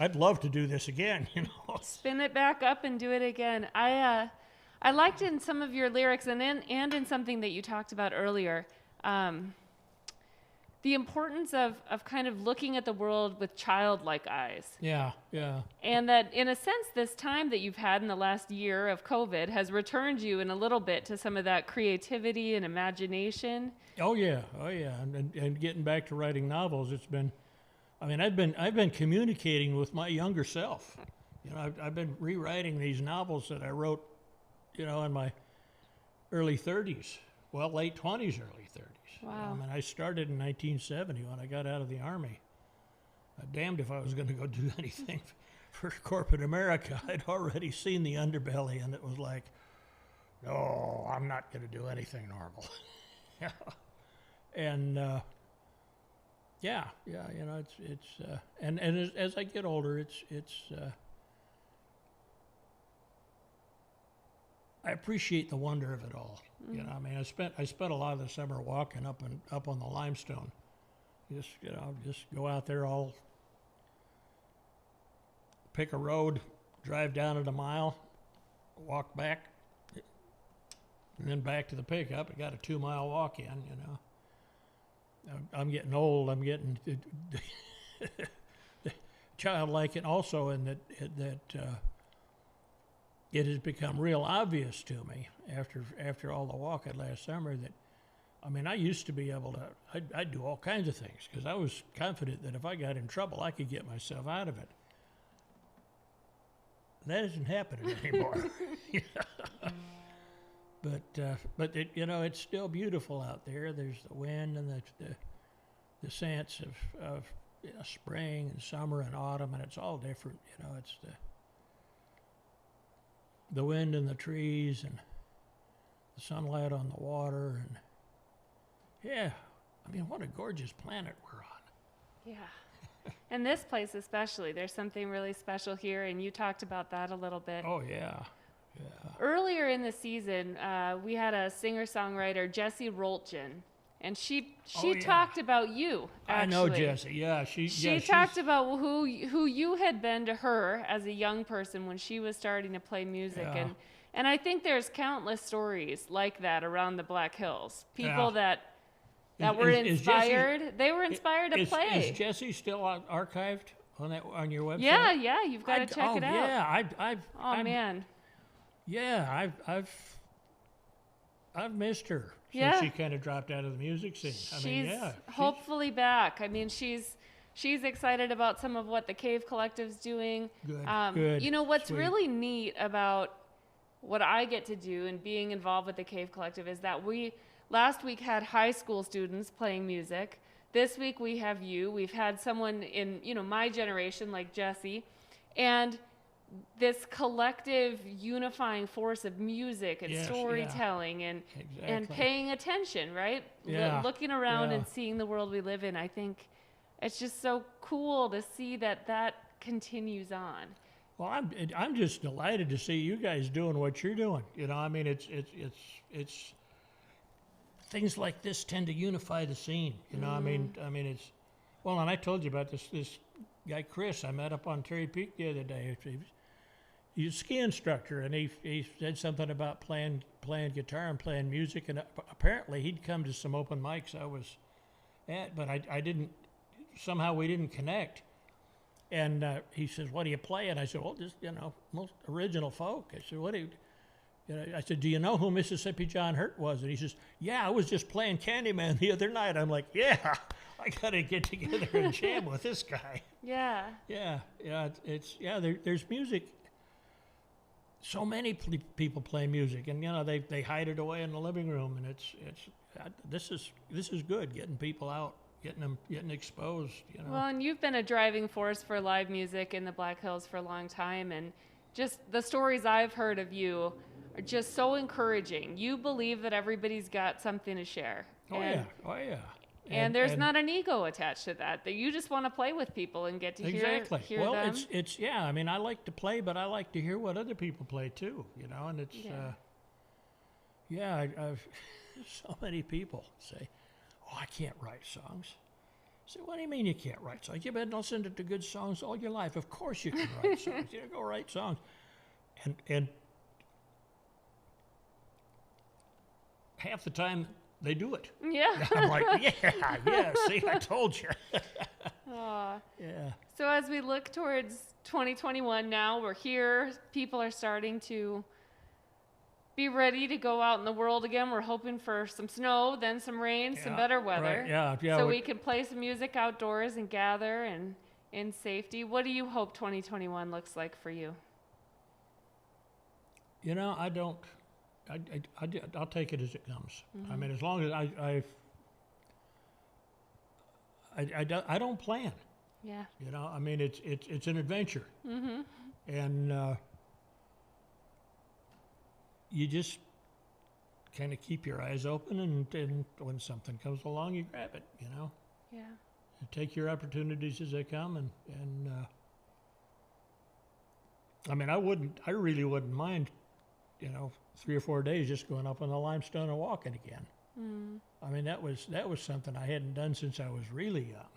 [SPEAKER 1] I'd love to do this again.
[SPEAKER 2] Spin it back up and do it again. I liked in some of your lyrics and in something that you talked about earlier. The importance of kind of looking at the world with childlike eyes.
[SPEAKER 1] Yeah.
[SPEAKER 2] And that, in a sense, this time that you've had in the last year of COVID has returned you in a little bit to some of that creativity and imagination.
[SPEAKER 1] Oh yeah. And getting back to writing novels, I've been communicating with my younger self. I've been rewriting these novels that I wrote, in my early 30s. Well, late 20s, early 30s.
[SPEAKER 2] Wow.
[SPEAKER 1] I started in 1970 when I got out of the Army. damned if I was going to go do anything for corporate America. I'd already seen the underbelly, and it was like, no, I'm not going to do anything normal. Yeah. And yeah, you know, and as I get older, I appreciate the wonder of it all. Mm. You know, I mean, I spent a lot of the summer walking up on the limestone. Just go out there, all pick a road, drive down it a mile, walk back, and then back to the pickup. I got a 2-mile walk in. You know, I'm getting old. I'm getting childlike, and also in that it has become real obvious to me after all the walking last summer that, I mean, I used to be able to, I'd do all kinds of things because I was confident that if I got in trouble, I could get myself out of it. That isn't happening anymore. But it, you know, it's still beautiful out there. There's the wind and the sense of you know, spring and summer and autumn, and it's all different. You know, it's the wind in the trees and the sunlight on the water, and yeah, I mean, what a gorgeous planet we're on.
[SPEAKER 2] Yeah. And this place especially, there's something really special here, and you talked about that a little bit.
[SPEAKER 1] Oh, yeah. Yeah.
[SPEAKER 2] Earlier in the season, we had a singer-songwriter, Jessie Roltgen, and she talked about you, actually. I
[SPEAKER 1] know Jessie, yeah.
[SPEAKER 2] She talked about who you had been to her as a young person when she was starting to play music.
[SPEAKER 1] Yeah.
[SPEAKER 2] And I think there's countless stories like that around the Black Hills. People that were inspired. They were inspired to play.
[SPEAKER 1] Is Jessie still archived on your website?
[SPEAKER 2] Yeah, you've got to check it out.
[SPEAKER 1] Yeah,
[SPEAKER 2] man.
[SPEAKER 1] Yeah, I've missed her since she kind of dropped out of the music scene. She's
[SPEAKER 2] hopefully back. I mean, she's excited about some of what the Cave Collective's doing.
[SPEAKER 1] Good.
[SPEAKER 2] You know, what's really neat about what I get to do and being involved with the Cave Collective is that last week had high school students playing music. This week we have you. We've had someone in, you know, my generation like Jessie, and this collective unifying force of music and storytelling and paying attention, right?
[SPEAKER 1] Yeah.
[SPEAKER 2] Looking around and seeing the world we live in. I think it's just so cool to see that continues on.
[SPEAKER 1] Well, I'm just delighted to see you guys doing what you're doing. You know, I mean, it's things like this tend to unify the scene. You know, I mean, it's, well, and I told you about this guy Chris I met up on Terry Peak the other day. He's a ski instructor, and he said something about playing guitar and playing music, and apparently he'd come to some open mics I was at, but I didn't. Somehow we didn't connect. And he says, "What do you play?" And I said, "Well, just, you know, most original folk." I said, "What do you?" I said, "Do you know who Mississippi John Hurt was?" And he says, "Yeah, I was just playing Candyman the other night." I'm like, "Yeah, I gotta get together and jam with this guy."
[SPEAKER 2] Yeah.
[SPEAKER 1] There's music. So many people play music, and you know they hide it away in the living room, and this is good, getting people out, getting exposed. You know.
[SPEAKER 2] Well, and you've been a driving force for live music in the Black Hills for a long time, and just the stories I've heard of you are just so encouraging. You believe that everybody's got something to share.
[SPEAKER 1] Oh yeah.
[SPEAKER 2] And there's not an ego attached to that you just want to play with people and get to hear
[SPEAKER 1] well,
[SPEAKER 2] them.
[SPEAKER 1] it's I mean, I like to play, but I like to hear what other people play too, you know, and it's I've so many people say, "Oh, I can't write songs." I say, "What do you mean you can't write songs? You've been listening to good songs all your life. Of course you can write songs. You know, go write songs." And half the time they do it.
[SPEAKER 2] Yeah.
[SPEAKER 1] I'm like, yeah, see, I told you. Yeah.
[SPEAKER 2] So as we look towards 2021 now, we're here. People are starting to be ready to go out in the world again. We're hoping for some snow, then some rain, some better weather.
[SPEAKER 1] Right, yeah.
[SPEAKER 2] So we can play some music outdoors and gather and in safety. What do you hope 2021 looks like for you?
[SPEAKER 1] You know, I'll take it as it comes. Mm-hmm. I mean, as long as I don't plan.
[SPEAKER 2] Yeah.
[SPEAKER 1] You know, I mean, it's an adventure. Mm-hmm. And you just kind of keep your eyes open, and when something comes along, you grab it, you know.
[SPEAKER 2] Yeah.
[SPEAKER 1] You take your opportunities as they come, and I mean, I really wouldn't mind, you know, 3 or 4 days just going up on the limestone and walking again. Mm. I mean, that was something I hadn't done since I was really young.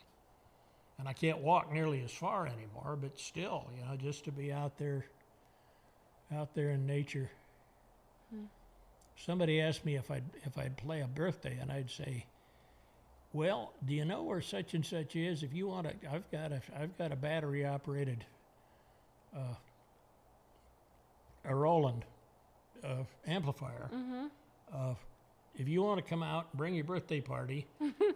[SPEAKER 1] And I can't walk nearly as far anymore, but still, you know, just to be out there in nature. Hmm. Somebody asked me if I'd play a birthday, and I'd say, well, do you know where such and such is? If you want to, I've got a battery operated, a Roland amplifier. Mm-hmm. If you want to come out and bring your birthday party,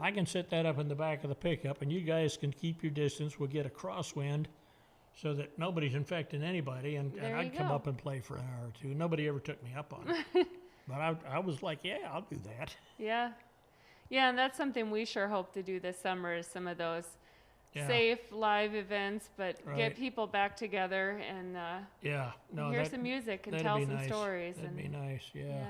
[SPEAKER 1] I can set that up in the back of the pickup, and you guys can keep your distance. We'll get a crosswind so that nobody's infecting anybody, and I'd come up and play for an hour or two. Nobody ever took me up on it. But I was like, yeah, I'll do that.
[SPEAKER 2] Yeah. Yeah, and that's something we sure hope to do this summer, is some of those safe live events, but get people back together and hear some music and tell some stories.
[SPEAKER 1] That'd be nice, yeah.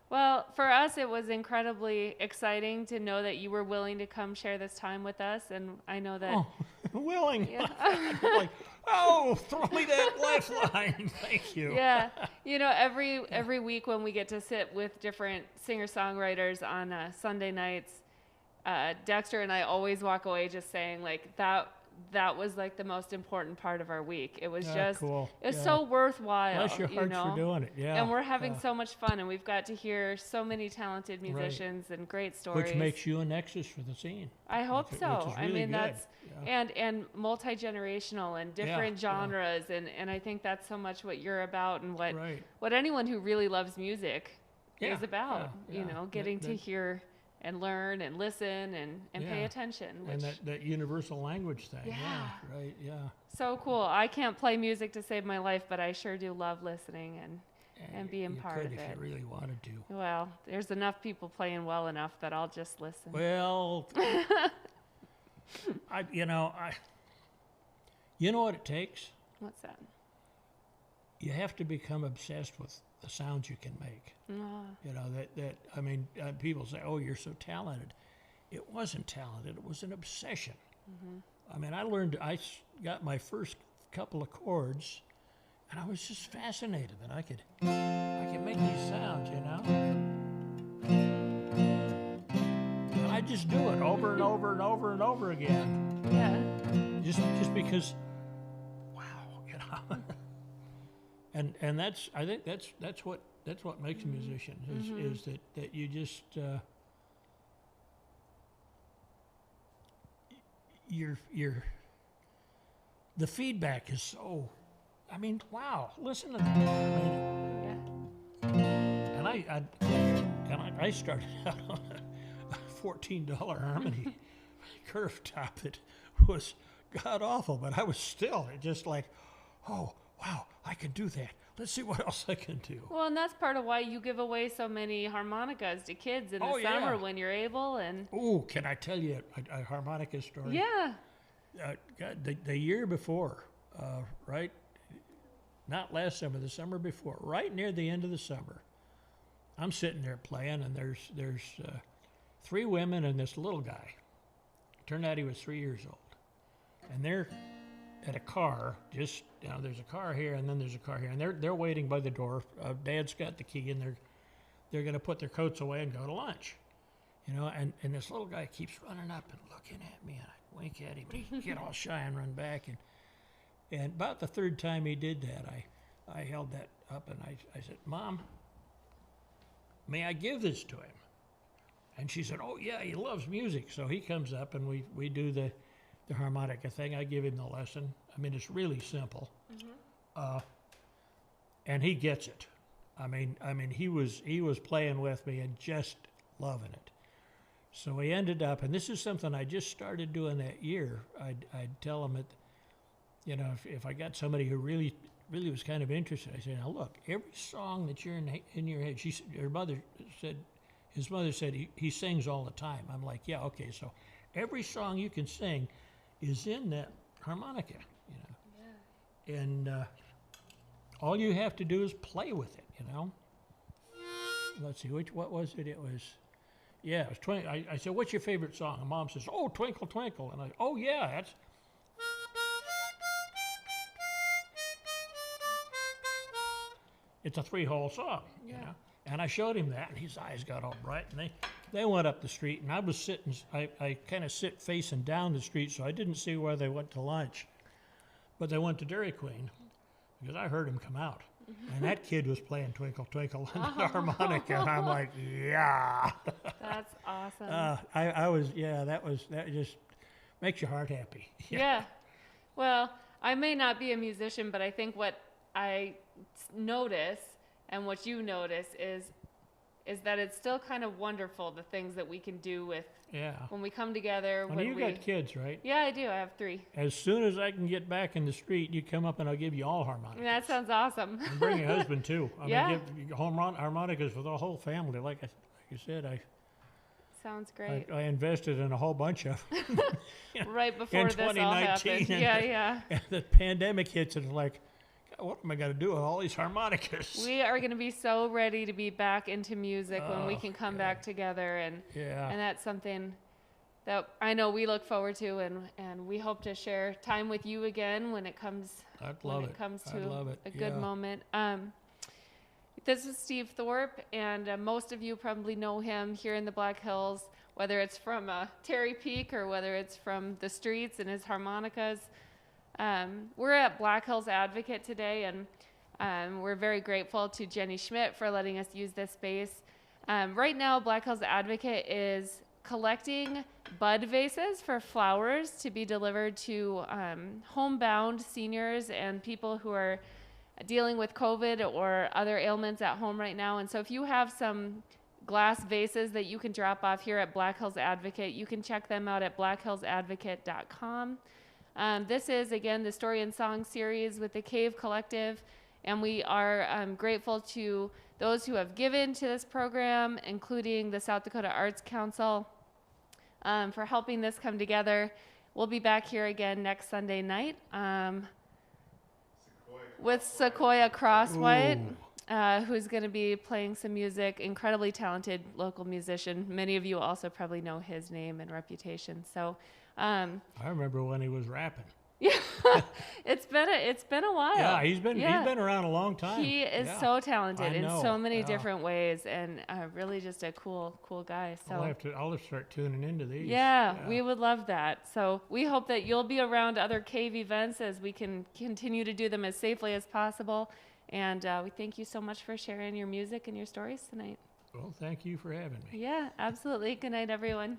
[SPEAKER 2] Well, for us, it was incredibly exciting to know that you were willing to come share this time with us, and I know that...
[SPEAKER 1] Oh, willing? Yeah. Like, oh, throw me that lifeline. Thank you.
[SPEAKER 2] Yeah. You know, every week when we get to sit with different singer-songwriters on Sunday nights, Dexter and I always walk away just saying, like, that was like the most important part of our week. It was
[SPEAKER 1] cool.
[SPEAKER 2] It was so worthwhile.
[SPEAKER 1] Bless your hearts for doing it. Yeah.
[SPEAKER 2] And we're having so much fun, and we've got to hear so many talented musicians and great stories.
[SPEAKER 1] Which makes you a nexus for the scene.
[SPEAKER 2] I hope so.
[SPEAKER 1] Which is really
[SPEAKER 2] I mean,
[SPEAKER 1] good.
[SPEAKER 2] that's and multi-generational and different genres, and I think that's so much what you're about, and what anyone who really loves music is about. You know, getting to hear and learn and listen and pay attention.
[SPEAKER 1] And that universal language thing. Yeah. So
[SPEAKER 2] cool. I can't play music to save my life, but I sure do love listening and being part of it.
[SPEAKER 1] If you really wanted to.
[SPEAKER 2] Well, there's enough people playing well enough that I'll just listen.
[SPEAKER 1] Well, you know what it takes?
[SPEAKER 2] What's that?
[SPEAKER 1] You have to become obsessed with the sounds you can make. You know, that I mean, people say, oh, you're so talented. It wasn't talented. It was an obsession. Mm-hmm. I mean, I got my first couple of chords, and I was just fascinated that I could make these sounds, you know? And I just do it over and over and over and over again.
[SPEAKER 2] Yeah.
[SPEAKER 1] Just because, wow, you know? And I think that's what makes a musician is that you just the feedback is so, I mean, wow, listen to that. I mean, and I started out on a $14 harmony curve top that was god awful, but I was still just like, oh wow, I can do that. Let's see what else I can do.
[SPEAKER 2] Well, and that's part of why you give away so many harmonicas to kids in the summer when you're able. And
[SPEAKER 1] can I tell you a harmonica story?
[SPEAKER 2] Yeah.
[SPEAKER 1] The year before, right? Not last summer, the summer before, right near the end of the summer, I'm sitting there playing, and there's 3 women and this little guy. Turned out he was 3 years old, and they're at a car, just, you know, there's a car here and then there's a car here, and they're waiting by the door. Dad's got the key, and they're going to put their coats away and go to lunch, you know. And this little guy keeps running up and looking at me, and I wink at him, and he get all shy and run back. And about the 3rd time he did that, I held that up and I said, Mom, may I give this to him? And she said, oh yeah, he loves music. So he comes up and we do the harmonica thing. I give him the lesson. I mean, it's really simple. Mm-hmm. And he gets it. I mean, he was playing with me and just loving it. So we ended up, and this is something I just started doing that year. I'd tell him that, you know, if I got somebody who really was kind of interested, I said, now look, every song that you're in your head, his mother said he sings all the time. I'm like, yeah, okay, so every song you can sing, is in that harmonica, you know. Yeah. And all you have to do is play with it, you know. Let's see, what was it? It was, yeah, it was Twinkle. I said, what's your favorite song? And Mom says, oh, Twinkle, Twinkle. And I, oh, yeah, that's. It's a 3-hole song, you know. And I showed him that, and his eyes got all bright, and they went up the street, and I was sitting, I kind of sit facing down the street, so I didn't see where they went to lunch. But they went to Dairy Queen, because I heard him come out. And that kid was playing Twinkle, Twinkle on the harmonica, and I'm like, yeah.
[SPEAKER 2] That's awesome.
[SPEAKER 1] That just makes your heart happy.
[SPEAKER 2] Yeah. Well, I may not be a musician, but I think what I notice and what you notice is that it's still kind of wonderful, the things that we can do with when we come together.
[SPEAKER 1] Well, you got kids, right?
[SPEAKER 2] Yeah, I do. I have 3.
[SPEAKER 1] As soon as I can get back in the street, you come up and I'll give you all harmonicas.
[SPEAKER 2] That sounds awesome.
[SPEAKER 1] And bring your husband too. I mean, give harmonicas for the whole family. Like you said,
[SPEAKER 2] sounds great.
[SPEAKER 1] I invested in a whole bunch of
[SPEAKER 2] right before this all happened. Yeah.
[SPEAKER 1] And the pandemic hits, and it's like, what am I going to do with all these harmonicas?
[SPEAKER 2] We are going to be so ready to be back into music when we can come back together, and that's something that I know we look forward to, and we hope to share time with you again when it comes to a good moment. This is Steve Thorpe, and most of you probably know him here in the Black Hills, whether it's from Terry Peak or whether it's from the streets and his harmonicas. We're at Black Hills Advocate today, and we're very grateful to Jenny Schmidt for letting us use this space. Right now, Black Hills Advocate is collecting bud vases for flowers to be delivered to homebound seniors and people who are dealing with COVID or other ailments at home right now. And so if you have some glass vases that you can drop off here at Black Hills Advocate, you can check them out at blackhillsadvocate.com. This is, again, the Story and Song series with the Cave Collective, and we are grateful to those who have given to this program, including the South Dakota Arts Council, for helping this come together. We'll be back here again next Sunday night with Sequoia Crosswhite, who's going to be playing some music, incredibly talented local musician. Many of you also probably know his name and reputation. So.
[SPEAKER 1] I remember when he was rapping.
[SPEAKER 2] Yeah, it's been a while.
[SPEAKER 1] Yeah, he's been around a long time.
[SPEAKER 2] He is so talented in so many different ways, and really just a cool guy. So
[SPEAKER 1] I'll start tuning into these.
[SPEAKER 2] Yeah, we would love that. So we hope that you'll be around other cave events as we can continue to do them as safely as possible. And we thank you so much for sharing your music and your stories tonight.
[SPEAKER 1] Well, thank you for having me.
[SPEAKER 2] Yeah, absolutely. Good night, everyone.